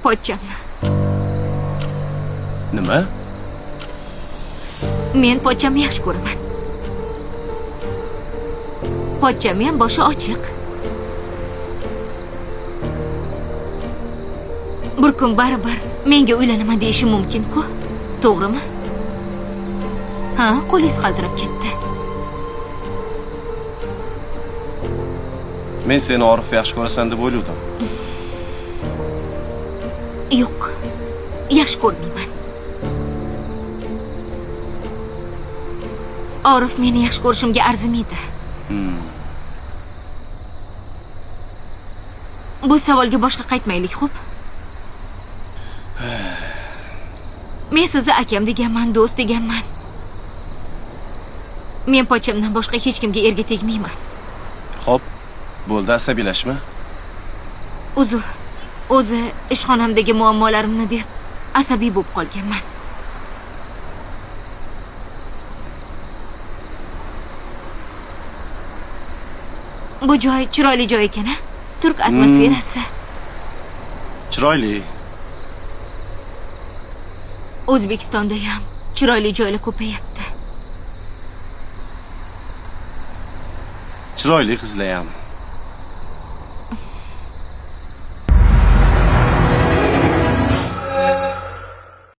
Pochchamni. Nima? Men pochchamni yaxshi ko'raman. Pochcham ham boshi ochiq. Bir kun baribir menga uylanaman deyishi mumkin-ku. To'g'rimi? Ha, qo'lingiz qaltirab ketdi. Men seni Orif yaxshi ko'rasan deb o'yladim. Yo'q. Yaxshi ko'rmayman. Orif meni yaxshi ko'rishimga arzimaydi. Bu savolga boshqa qaytmaylik, xo'p? Men sizni akam deganman, do'st deganman. Men pochchamdan boshqa hech kimga erga tegmayman. Xo'p, bo'ldi, asabiylashma. Uzr. O'zi ishxonamdagi muammolarimni deb asabiy bo'lib qolganman. Bu joy chiroyli joy ekan-a? Turk atmosferasi. Chiroyli. O'zbekistonda ham chiroyli joylar ko'payapti. Chiroyli qizlar ham.